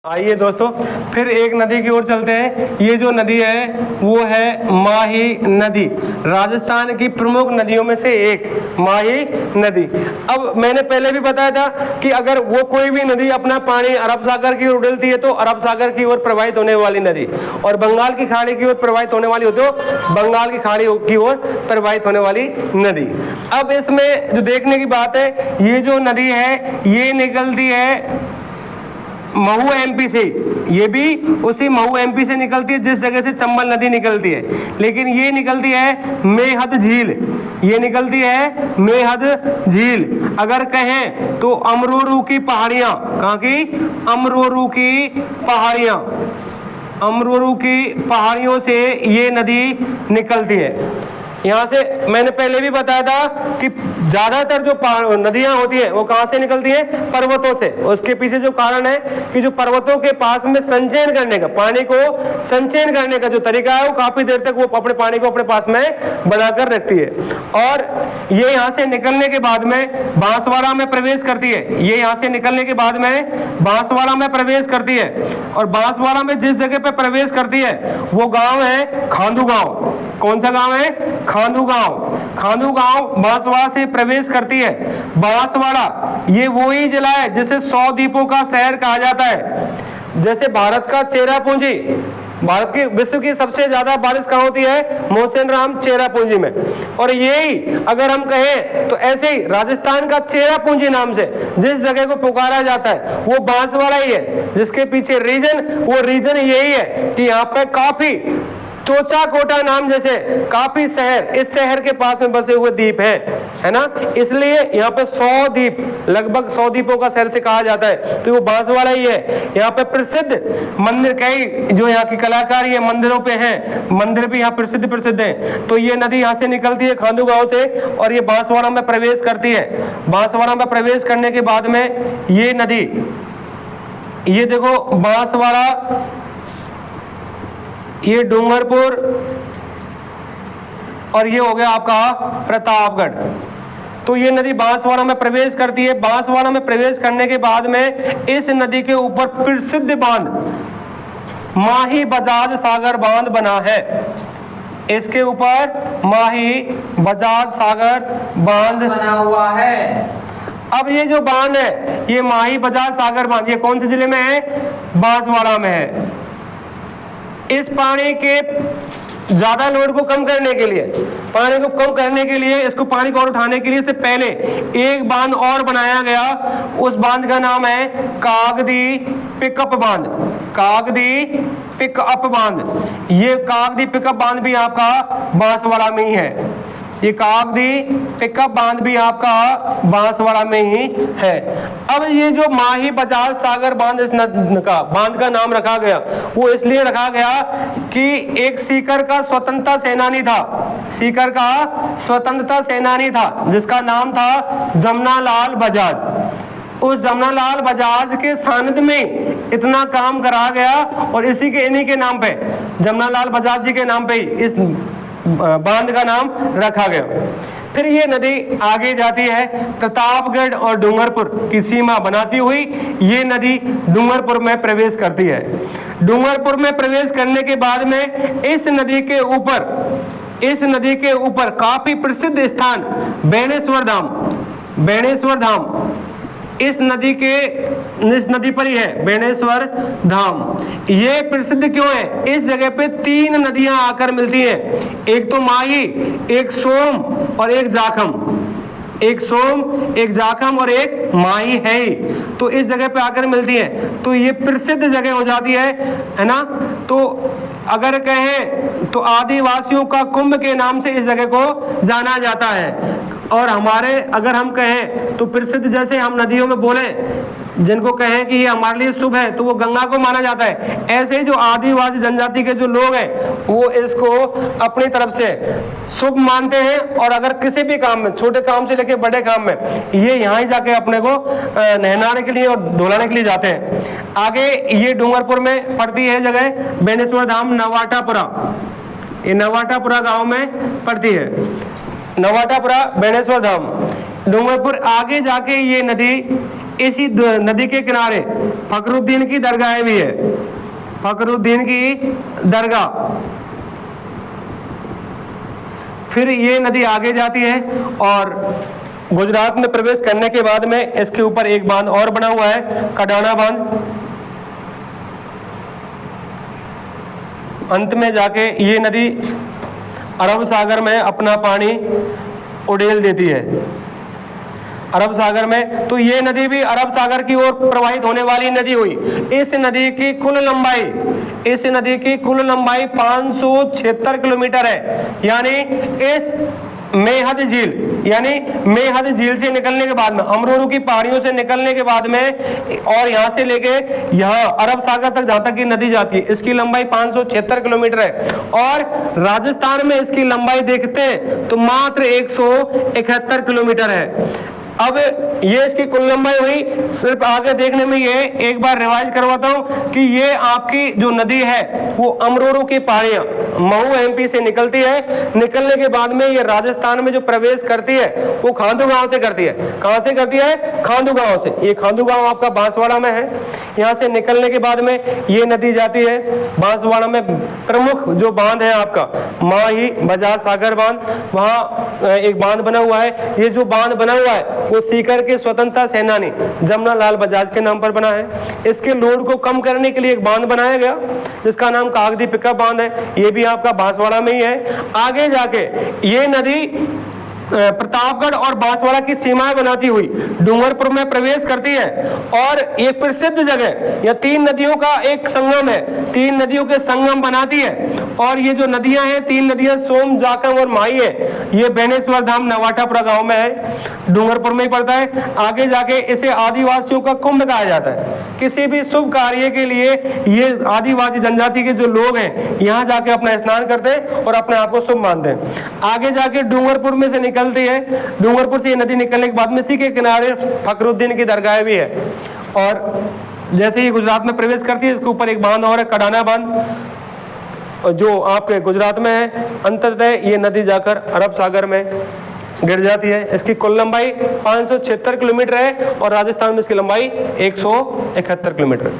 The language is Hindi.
आइए दोस्तों फिर एक नदी की ओर चलते हैं। ये जो नदी है वो है माही नदी, राजस्थान की प्रमुख नदियों में से एक माही नदी। अब मैंने पहले भी बताया था कि अगर वो कोई भी नदी अपना पानी अरब सागर की ओर उड़ेलती है तो अरब सागर की ओर प्रवाहित होने वाली नदी, और बंगाल की खाड़ी की ओर प्रवाहित होने वाली हो तो बंगाल की खाड़ी की ओर प्रवाहित होने वाली नदी। अब इसमें जो देखने की बात है, ये जो नदी है ये निकलती है महू एमपी से, ये भी उसी महू एमपी से निकलती है जिस जगह से चंबल नदी निकलती है, लेकिन ये निकलती है मेहद झील, ये निकलती है मेहद झील। अगर कहें तो अमरोरू की पहाड़ियाँ, कहाँ की? अमरोरू की पहाड़ियाँ, अमरोरू की पहाड़ियों से ये नदी निकलती है। यहाँ से मैंने पहले भी बताया था कि ज्यादातर जो नदियां होती है वो कहाँ से निकलती हैं? पर्वतों से। उसके पीछे जो कारण है कि जो पर्वतों के पास में संचयन करने का, पानी को संचयन करने का जो तरीका है वो काफी देर तक वो अपने पानी को अपने पास में बनाकर रखती है, और ये यहाँ से निकलने के बाद में बांसवाड़ा में प्रवेश करती है। ये यहाँ से निकलने के बाद में बांसवाड़ा में प्रवेश करती है, और बांसवाड़ा में जिस जगह पे प्रवेश करती है वो गाँव है खांदू गाँव। कौन सा गाँव है? खांदू गांव। खांदू गांव बांसवाड़ा से प्रवेश करती है। बांसवाड़ा ये वही जिला है जिसे 100 द्वीपों का शहर कहा जाता है। जैसे भारत का चेरापूंजी, भारत की विश्व की सबसे ज्यादा बारिश कहाँ होती है? मौसिनराम चेरापूंजी में। और यही अगर हम कहें तो ऐसे ही राजस्थान का चेरापूंजी नाम से जिस जगह को पुकारा जाता है वो बांसवाड़ा ही है, जिसके पीछे रीजन, वो रीजन यही है कि यहाँ पे काफी चोचा कोटा नाम जैसे काफी शहर इस शहर के पास में बसे हुए द्वीप है ना, इसलिए यहाँ पे 100 द्वीप, लगभग 100 द्वीपों का शहर से कहा जाता है, तो वो बांसवाड़ा ही है। यहाँ पे प्रसिद्ध मंदिर, कई जो यहाँ की कलाकारी है मंदिरों पे हैं, मंदिर भी यहाँ प्रसिद्ध हैं। तो ये नदी यहाँ से निकलती है खांदू गांव से और ये बांसवाड़ा में प्रवेश करती है। बांसवाड़ा में प्रवेश करने के बाद में ये नदी, ये देखो बांसवाड़ा, ये डूंगरपुर, और ये हो गया आपका प्रतापगढ़। तो ये नदी बांसवाड़ा में प्रवेश करती है। बांसवाड़ा में प्रवेश करने के बाद में इस नदी के ऊपर प्रसिद्ध बांध माही बजाज सागर बांध बना है। इसके ऊपर माही बजाज सागर बांध बना हुआ है। अब ये जो बांध है ये माही बजाज सागर बांध, ये कौन से जिले में है? बांसवाड़ा में है। इस पानी के ज्यादा लोड को कम करने के लिए, पानी को कम करने के लिए, इसको पानी को और उठाने के लिए से पहले एक बांध और बनाया गया। उस बांध का नाम है कागदी पिकअप बांध। कागदी पिकअप बांध, ये कागदी पिकअप बांध भी आपका बांसवाड़ा में ही है। ये कागदी पिकअप बांध भी आपका बांसवाड़ा में ही है। अब ये जो माही बजाज सागर बांध, इस बांध का नाम रखा गया वो इसलिए रखा गया कि एक सीकर का स्वतंत्रता सेनानी था, सीकर का स्वतंत्रता सेनानी था जिसका नाम था जमनालाल बजाज। उस जमनालाल बजाज के सानिध्य में इतना काम करा गया और इसी के, इन्हीं के नाम पे, जमनालाल बजाज जी के नाम पे ही इस बांध का नाम रखा गया। फिर ये नदी आगे जाती है प्रतापगढ़ और डूंगरपुर की सीमा बनाती हुई, ये नदी डूंगरपुर में प्रवेश करती है। डूंगरपुर में प्रवेश करने के बाद में इस नदी के ऊपर काफी प्रसिद्ध स्थान बेणेश्वर धाम, बेणेश्वर धाम इस नदी पर ही है बेणेश्वर धाम। ये प्रसिद्ध क्यों है? इस जगह पे 3 नदियां आकर मिलती हैं, एक तो माही, एक सोम और एक जाखम। एक सोम, एक जाखम और एक माही है ही, तो इस जगह पे आकर मिलती है, तो ये प्रसिद्ध जगह हो जाती है ना। तो अगर कहें तो आदिवासियों का कुंभ के नाम से इस जगह को जाना जाता है। और हमारे, अगर हम कहें तो प्रसिद्ध, जैसे हम नदियों में बोले जिनको कहें कि ये हमारे लिए शुभ है तो वो गंगा को माना जाता है, ऐसे ही जो आदिवासी जनजाति के जो लोग हैं वो इसको अपनी तरफ से शुभ मानते हैं। और अगर किसी भी काम में, छोटे काम से लेकर बड़े काम में, ये यहाँ ही जाके अपने को नहलाने के लिए और धुलाने के लिए जाते हैं। आगे ये डूंगरपुर में पड़ती है जगह बेणेश्वर धाम, नवाटापुरा, ये नवाटापुरा गाँव में पड़ती है, नवाटापुरा बेणेश्वर धाम, डूंगरपुर। आगे जाके ये नदी इसी नदी के किनारे फखरुद्दीन की दरगाह भी है, फखरुद्दीन की दरगाह। फिर ये नदी आगे जाती है और गुजरात में प्रवेश करने के बाद में इसके ऊपर एक बांध और बना हुआ है, कडाना बांध। अंत में जाके ये नदी अरब सागर में अपना पानी उड़ेल देती है, अरब सागर में। तो ये नदी भी अरब सागर की ओर प्रवाहित होने वाली नदी हुई। इस नदी की कुल लंबाई 576 किलोमीटर है। यानी इस मेहद झील से निकलने के बाद में, अमरोरू की पहाड़ियों से निकलने के बाद में और यहाँ से लेके यहाँ अरब सागर तक जहाँ तक ये नदी जाती है, इसकी लंबाई 576 किलोमीटर है। और राजस्थान में इसकी लंबाई देखते हैं तो मात्र 171 किलोमीटर है। अब ये इसकी कुल लंबाई हुई। सिर्फ आगे देखने में ये एक बार रिवाइज करवाता हूँ कि ये आपकी जो नदी है वो अमरोरू की पहाड़ियाँ महू एमपी से निकलती है। निकलने के बाद में ये राजस्थान में जो प्रवेश करती है वो खांडू गांव से करती है। कहाँ से करती है? खांडू गांव से। ये खांडू गांव आपका बांसवाड़ा में है। यहाँ से निकलने के बाद में ये नदी जाती है बांसवाड़ा में। प्रमुख जो बांध है आपका माही बजाज सागर बांध, वहाँ एक बांध बना हुआ है। ये जो बांध बना हुआ है वो सीकर के स्वतंत्रता सेनानी जमना लाल बजाज के नाम पर बना है। इसके लोड को कम करने के लिए एक बांध बनाया गया जिसका नाम कागदी पिकअप बांध है। ये भी आपका बांसवाड़ा में ही है। आगे जाके ये नदी प्रतापगढ़ और बांसवाड़ा की सीमाएं बनाती हुई डूंगरपुर में प्रवेश करती है। और ये प्रसिद्ध जगह या तीन नदियों का एक संगम है, तीन नदियों के संगम बनाती है। और ये जो नदियां हैं, तीन नदियां सोम, जाखम और माही है। ये बेनेश्वर धाम नवाटापुरा गांव में है, डूंगरपुर में ही पड़ता है। आगे जाके इसे आदिवासियों का कुंभ कहा जाता है। किसी भी शुभ कार्य के लिए ये आदिवासी जनजाति के जो लोग हैं यहाँ जाके अपना स्नान करते हैं और अपने आप को शुभ मानते हैं। आगे जाके डूंगरपुर में से निकलती है। डूंगरपुर से ये नदी निकलने के बाद में इसी के किनारे फखरुद्दीन की दरगाह भी है। और जैसे ही गुजरात में प्रवेश करती है इसके ऊपर एक बांध और है, कडाना बांध, जो आपके गुजरात में है। अंततः ये नदी जाकर अरब सागर में गिर जाती है। इसकी कुल लंबाई 576 किलोमीटर है और राजस्थान में इसकी लंबाई 171 किलोमीटर है।